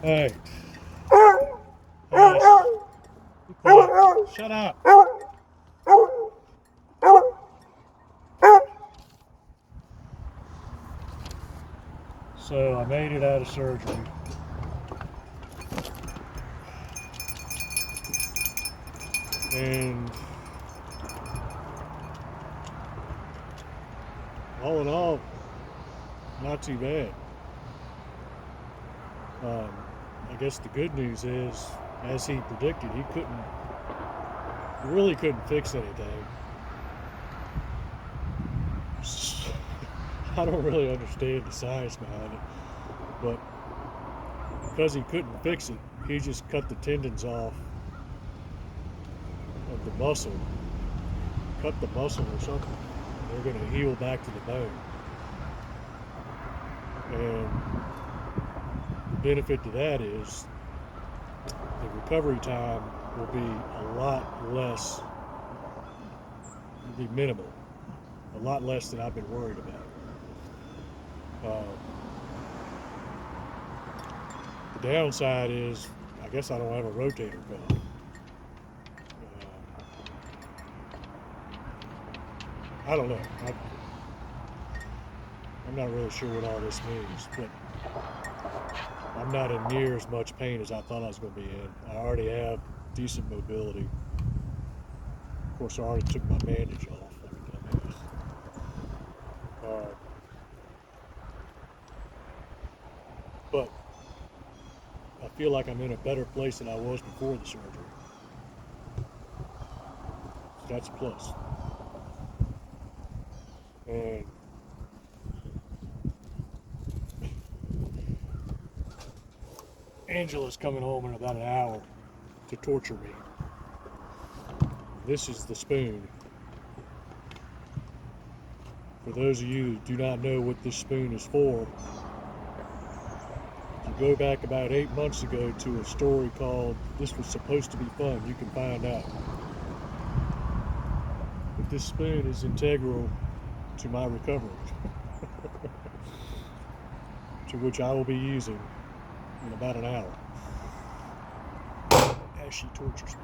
Hey, hush. Be quiet. Shut up. So I made it out of surgery, and all in all, not too bad. Um, I guess the good news is, as he predicted, he really couldn't fix anything. I don't really understand the science behind it, but because he couldn't fix it, he just cut the tendons off of the muscle, cut the muscle or something. They're going to heal back to the bone. And the benefit to that is the recovery time will be a lot less, will be minimal, a lot less than I've been worried about. The downside is, I guess I don't have a rotator cuff. I don't know. I'm not really sure what all this means, but I'm not in near as much pain as I thought I was going to be in. I already have decent mobility. Of course, I already took my bandage off like a dumbass. But I feel like I'm in a better place than I was before the surgery. So that's a plus. And Angela's coming home in about an hour to torture me. This is the spoon. For those of you who do not know what this spoon is for, if you go back about 8 months ago to a story called "This Was Supposed to Be Fun," you can find out. But this spoon is integral to my recovery, to which I will be using in about an hour as she tortures me.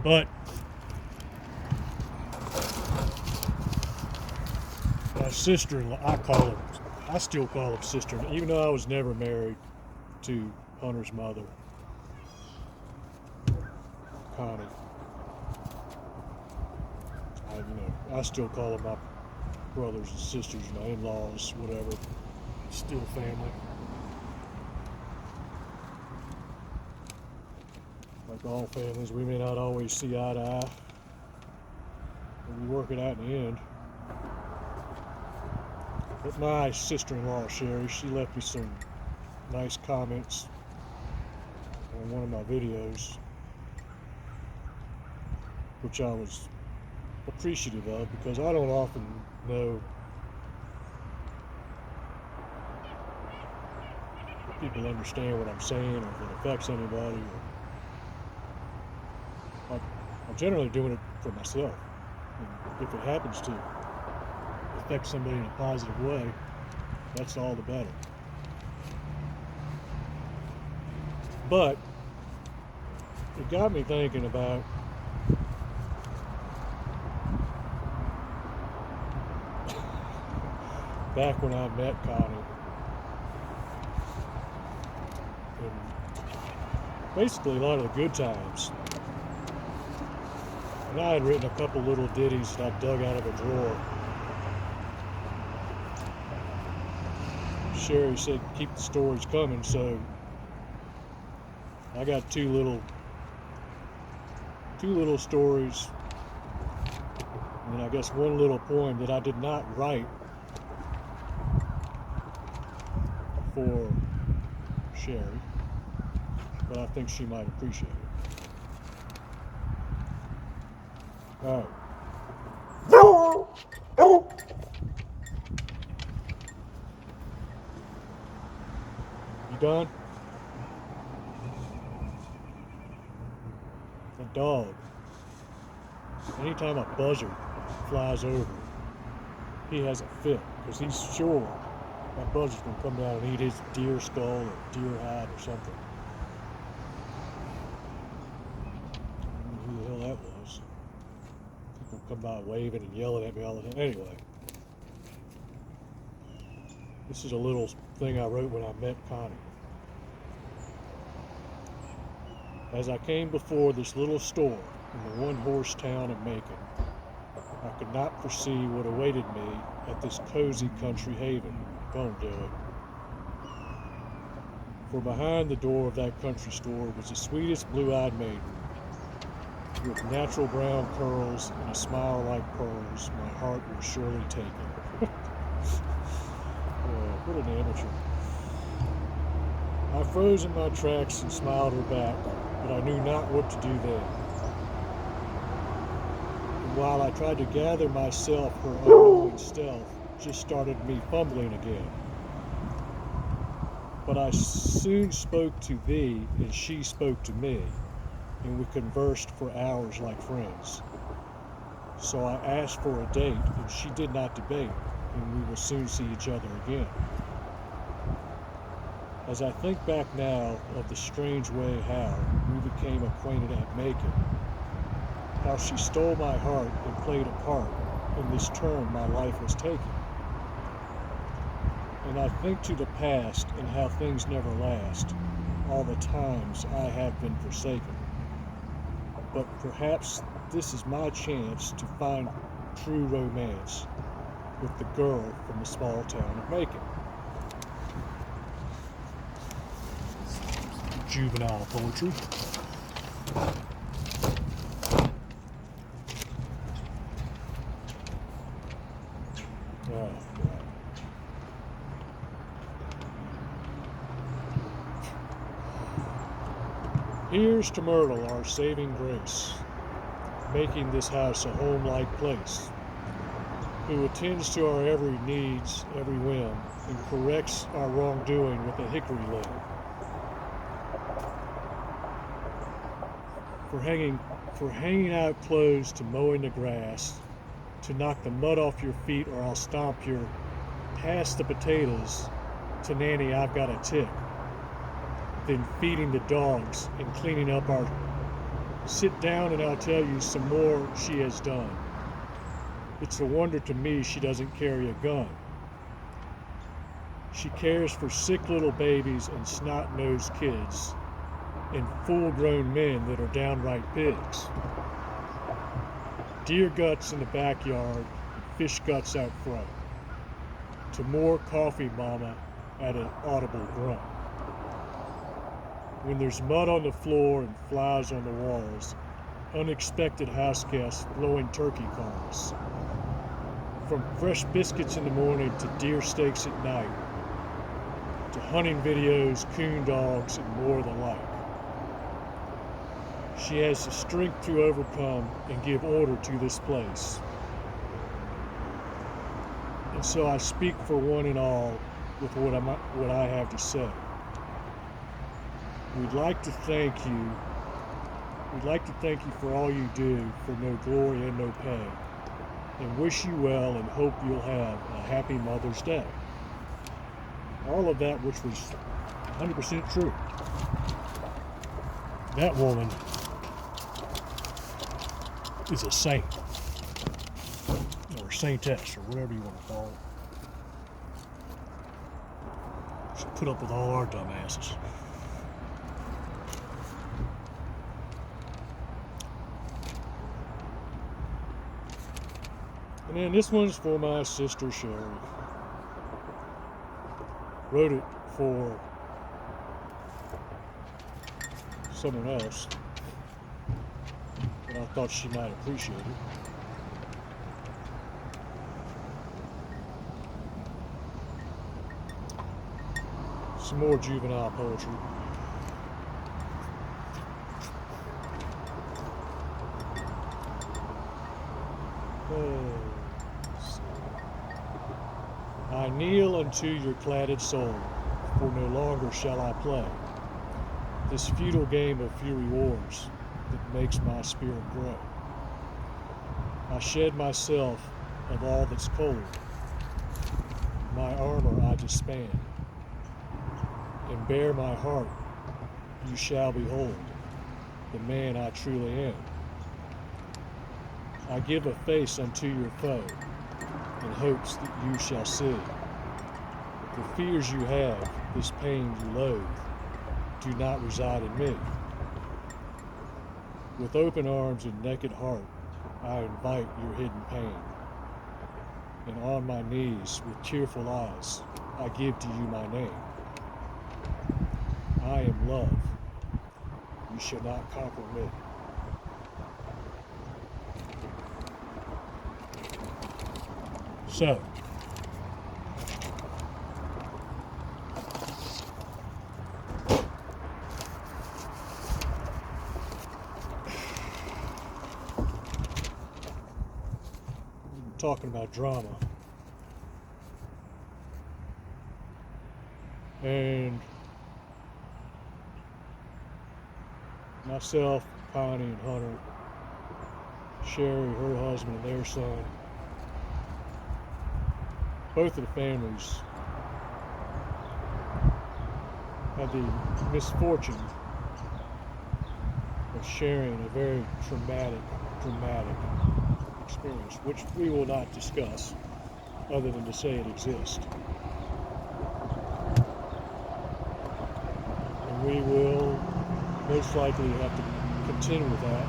But my sister-in-law, I still call her sister, even though I was never married to Hunter's mother, Connie. I still call them my brothers and sisters, my in-laws, whatever. Still family. Like all families, we may not always see eye to eye, but we work it out in the end. But my sister-in-law, Sherry, she left me some nice comments on one of my videos, which I was appreciative of, because I don't often know if people understand what I'm saying, or if it affects anybody. I'm generally doing it for myself. And if it happens to affect somebody in a positive way, that's all the better. But it got me thinking about back when I met Connie, and basically a lot of the good times. And I had written a couple little ditties that I dug out of a drawer. Sherry said keep the stories coming, so I got two little stories, and then I guess one little poem that I did not write for Sherry, but I think she might appreciate it. All right. You done? The dog. Anytime a buzzard flies over, he has a fit because he's sure My buzzard's gonna come down and eat his deer skull or deer hide or something. I don't know who the hell that was. People come by waving and yelling at me all the time. Anyway, this is a little thing I wrote when I met Connie. As I came before this little store in the one-horse town of Macon, I could not foresee what awaited me at this cozy country haven. Don't do it. For behind the door of that country store was the sweetest blue-eyed maiden, with natural brown curls and a smile like pearls. My heart was surely taken. What an amateur. I froze in my tracks and smiled her back, but I knew not what to do then. And while I tried to gather myself, her unknowing stealth just started me fumbling again. But I soon spoke to thee, and she spoke to me, and we conversed for hours like friends. So I asked for a date, and she did not debate, and we will soon see each other again. As I think back now of the strange way how we became acquainted at Macon, how she stole my heart and played a part in this turn my life was taking. And I think to the past and how things never last, all the times I have been forsaken. But perhaps this is my chance to find true romance with the girl from the small town of Macon. Juvenile poetry. Oh, God. Here's to Myrtle, our saving grace, making this house a home-like place, who attends to our every needs, every whim, and corrects our wrongdoing with a hickory limb. For hanging out clothes to mowing the grass, to knock the mud off your feet or I'll stomp your, pass the potatoes, to Nanny I've got a tick, then feeding the dogs and cleaning up our, sit down and I'll tell you some more she has done. It's a wonder to me she doesn't carry a gun. She cares for sick little babies and snot-nosed kids, and full-grown men that are downright pigs. Deer guts in the backyard, fish guts out front. To more coffee, mama, at an audible grunt. When there's mud on the floor and flies on the walls, unexpected house guests blowing turkey calls. From fresh biscuits in the morning to deer steaks at night, to hunting videos, coon dogs, and more the like. She has the strength to overcome and give order to this place. And so I speak for one and all with what I have to say. We'd like to thank you for all you do for no glory and no pay, and wish you well and hope you'll have a happy Mother's Day. All of that which was 100% true. That woman is a saint, or saintess, or whatever you want to call it. She put up with all our dumbasses. And then this one's for my sister Sherry. Wrote it for someone else, but I thought she might appreciate it. Some more juvenile poetry. I kneel unto your cladded soul, for no longer shall I play this futile game of fury wars that makes my spirit grow. I shed myself of all that's cold, my armor I disband, and bare my heart you shall behold the man I truly am. I give a face unto your foe, in hopes that you shall see. The fears you have, this pain you loathe, do not reside in me. With open arms and naked heart, I invite your hidden pain. And on my knees, with tearful eyes, I give to you my name. I am love. You shall not conquer me. So, talking about drama. And myself, Connie and Hunter, Sherry, her husband, and their son, both of the families had the misfortune of sharing a very traumatic experience, which we will not discuss other than to say it exists. And we will most likely have to continue with that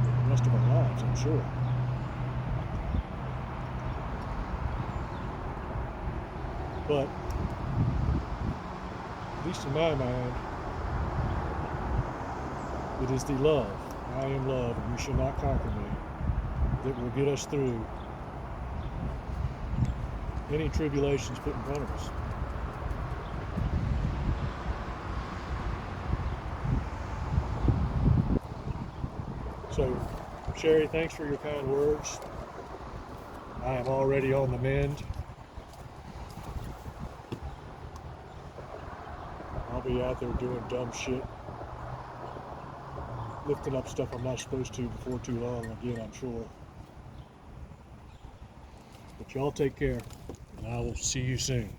the rest of our lives, I'm sure. But, at least in my mind, it is the love, I am love, and you shall not conquer me, that will get us through any tribulations put in front of us. So, Sherry, thanks for your kind words. I am already on the mend. I'll be out there doing dumb shit, lifting up stuff I'm not supposed to before too long again, I'm sure. But y'all take care, and I will see you soon.